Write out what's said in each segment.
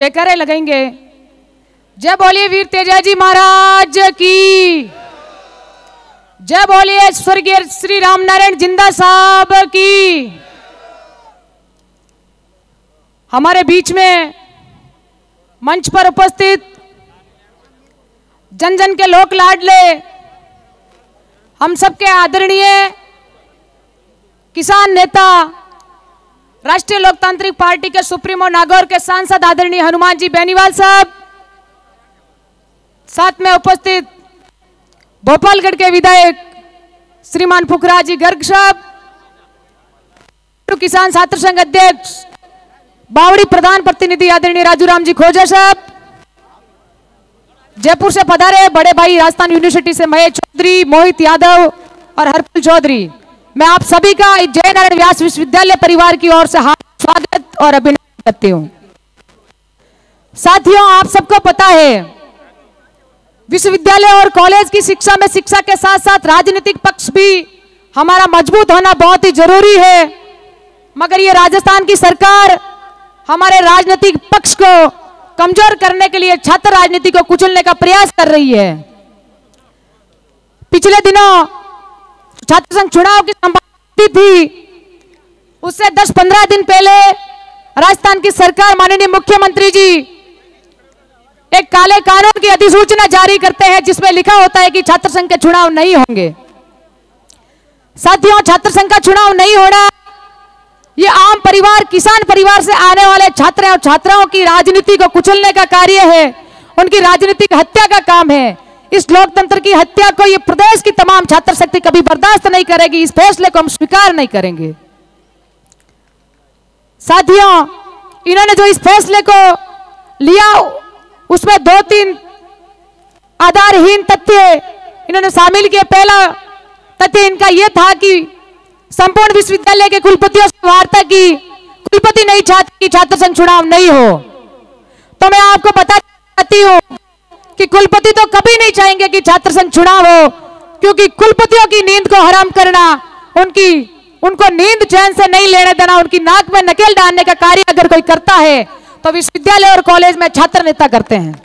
जयकारे लगाएंगे। जय बोलिए वीर तेजाजी महाराज की, जय बोलिए स्वर्गीय श्री रामनारायण जिंदा साहब की। हमारे बीच में मंच पर उपस्थित जन जन के लोक लाडले, हम सबके आदरणीय किसान नेता, राष्ट्रीय लोकतांत्रिक पार्टी के सुप्रीमो नागौर के सांसद आदरणीय हनुमान जी बेनीवाल साहब, साथ में उपस्थित भोपालगढ़ के विधायक श्रीमान फुकराज जी गर्ग साहब, किसान छात्र संघ अध्यक्ष बावड़ी प्रधान प्रतिनिधि आदरणीय राजू राम जी खोजा साहब, जयपुर से पधारे बड़े भाई राजस्थान यूनिवर्सिटी से महेश चौधरी, मोहित यादव और हरपल चौधरी, मैं आप सभी का जय नारायण व्यास विश्वविद्यालय परिवार की ओर से हार्दिक स्वागत और अभिनंदन करती हूं। साथियों, आप सबको पता है विश्वविद्यालय और कॉलेज की शिक्षा में शिक्षा के साथ साथ राजनीतिक पक्ष भी हमारा मजबूत होना बहुत ही जरूरी है, मगर ये राजस्थान की सरकार हमारे राजनीतिक पक्ष को कमजोर करने के लिए छात्र राजनीति को कुचलने का प्रयास कर रही है। पिछले दिनों छात्र संघ चुनाव की संभावना थी, उससे 10-15 दिन पहले राजस्थान की सरकार माननीय मुख्यमंत्री जी एक काले कानून की अधिसूचना जारी करते हैं जिसमें लिखा होता है कि छात्र संघ के चुनाव नहीं होंगे। साथियों, छात्र संघ का चुनाव नहीं होना ये आम परिवार, किसान परिवार से आने वाले छात्र और छात्राओं की राजनीति को कुचलने का कार्य है, उनकी राजनीतिक हत्या का काम है। इस लोकतंत्र की हत्या को ये प्रदेश की तमाम छात्र शक्ति कभी बर्दाश्त नहीं करेगी, इस फैसले को हम स्वीकार नहीं करेंगे। साथियों, इन्होंने जो इस फैसले को लिया उसमें 2-3 आधारहीन तथ्य इन्होंने शामिल किए। पहला तथ्य इनका यह था कि संपूर्ण विश्वविद्यालय के कुलपतियों से वार्ता की, कुलपति नहीं चाहते कि छात्र संघ चुनाव नहीं हो। तो मैं आपको बताना चाहती हूं कि कुलपति तो कभी नहीं चाहेंगे कि छात्र संघ चुनाव हो, क्योंकि कुलपतियों की नींद को हराम करना, उनको नींद चैन से नहीं लेने देना, उनकी नाक में नकेल डालने का कार्य अगर कोई करता है तो विश्वविद्यालय और कॉलेज में छात्र नेता करते हैं।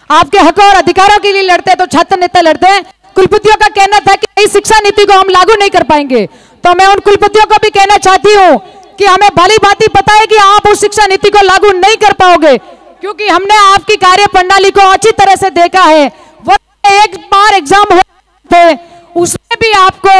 आपके हक और अधिकारों के लिए लड़ते हैं तो छात्र नेता लड़ते हैं। कुलपतियों का कहना था कि नई शिक्षा नीति को हम लागू नहीं कर पाएंगे, तो मैं उन कुलपतियों को भी कहना चाहती हूं कि हमें भली भांति पता है कि आप उस शिक्षा नीति को लागू नहीं कर पाओगे, क्योंकि हमने आपकी कार्य प्रणाली को अच्छी तरह से देखा है। वो एक बार एग्जाम हो थे, उसमें भी आपको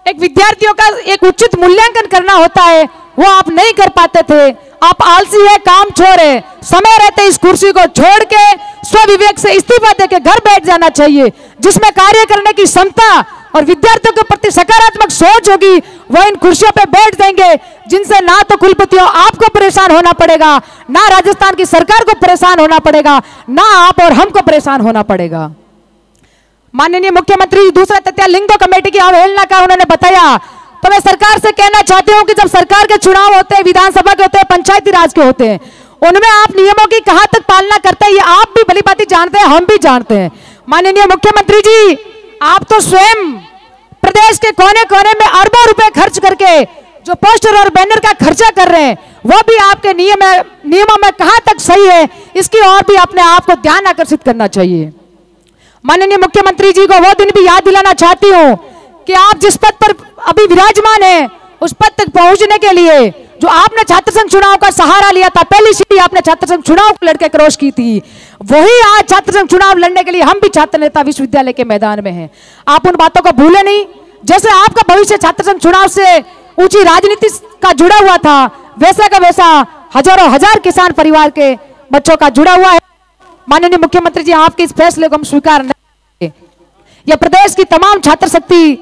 एक विद्यार्थियों का एक उचित मूल्यांकन करना होता है, वो आप नहीं कर पाते थे। आप आलसी है, काम छोर है, समय रहते इस कुर्सी को छोड़ के स्वविवेक से इस्तीफा देके घर बैठ जाना चाहिए। जिसमें कार्य करने की क्षमता और विद्यार्थियों के प्रति सकारात्मक सोच होगी वो इन कुर्सियों पे बैठ जाएंगे, जिनसे ना तो कुलपतियों आपको परेशान होना पड़ेगा, ना राजस्थान की सरकार को परेशान होना पड़ेगा, ना आप और हमको परेशान होना पड़ेगा। माननीय मुख्यमंत्री दूसरा तथ्य लिंगो कमेटी की अवहेलना का उन्होंने बताया। तो मैं सरकार से कहना चाहती हूं कि जब सरकार के चुनाव होते हैं, विधानसभा के होते हैं, पंचायती राज के होते हैं, उनमें आप नियमों की कहां तक पालना करते हैं ये आप भी भली भांति जानते हैं, हम भी जानते हैं। माननीय मुख्यमंत्री जी, आप तो स्वयं प्रदेश के कोने कोने में अरबों रुपए खर्च करके जो पोस्टर और बैनर का खर्चा कर रहे हैं वो भी आपके नियमों में कहां तक सही है, इसकी ओर भी अपने आप को ध्यान आकर्षित करना चाहिए। माननीय मुख्यमंत्री जी को वो दिन भी याद दिलाना चाहती हूं कि आप जिस पद पर अभी विराजमान है उस पद तक पहुंचने के लिए जो आपने छात्र संघ चुनाव का सहारा लिया था, पहली सीढ़ी आपने छात्र संघ चुनाव को लड़के क्रॉस की थी, वही आज छात्र संघ चुनाव लड़ने के लिए हम भी छात्र नेता विश्वविद्यालय के मैदान में हैं। आप उन बातों को भूले नहीं। जैसे आपका भविष्य छात्र संघ चुनाव से ऊंची राजनीति का जुड़ा हुआ था, वैसा का वैसा हजारों हजार किसान परिवार के बच्चों का जुड़ा हुआ है। माननीय मुख्यमंत्री जी, आपके इस फैसले को हम स्वीकार नहीं करेंगे। यह प्रदेश की तमाम छात्र शक्ति,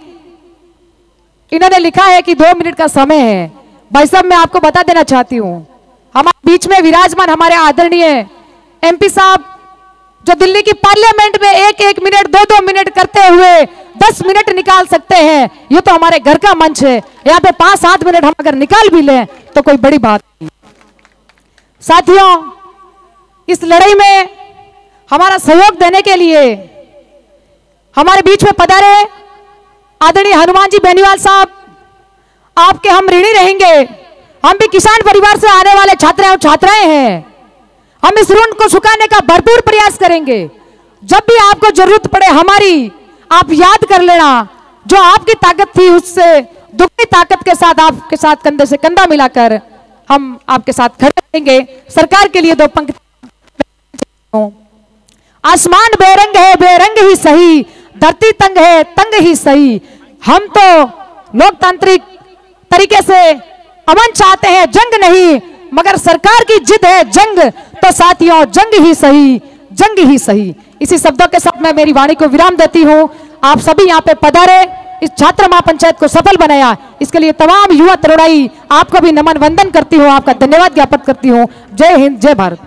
इन्होंने लिखा है कि 2 मिनट का समय है। भाई साहब, मैं आपको बता देना चाहती हूं, हमारे बीच में विराजमान हमारे आदरणीय एमपी साहब जो दिल्ली की पार्लियामेंट में 1-1 मिनट 2-2 मिनट करते हुए 10 मिनट निकाल सकते हैं, ये तो हमारे घर का मंच है। यहाँ पे 5-7 मिनट हम अगर निकाल भी लें तो कोई बड़ी बात नहीं। साथियों, इस लड़ाई में हमारा सहयोग देने के लिए हमारे बीच में पधारे आदरणीय हनुमान जी बेनीवाल साहब, आपके हम ऋणी रहेंगे। हम भी किसान परिवार से आने वाले छात्र और छात्राएं हैं। हम इस ऋण को चुकाने का भरपूर प्रयास करेंगे। जब भी आपको जरूरत पड़े हमारी, आप याद कर लेना। जो आपकी ताकत थी उससे दुगनी ताकत के साथ आपके साथ कंधे से कंधा मिलाकर हम आपके साथ खड़े रहेंगे। सरकार के लिए 2 पंक्ति। आसमान बेरंग है बेरंग ही सही, धरती तंग है तंग ही सही। हम तो लोकतांत्रिक तरीके से अमन चाहते हैं, जंग नहीं, मगर सरकार की जिद है जंग, तो साथियों जंग ही सही, जंग ही सही। इसी शब्दों के साथ मैं मेरी वाणी को विराम देती हूं। आप सभी यहां पे पधारे, इस छात्र महापंचायत को सफल बनाया, इसके लिए तमाम युवा तरुणाई आपको भी नमन वंदन करती हूं, आपका धन्यवाद ज्ञापित करती हूं। जय हिंद, जय भारत।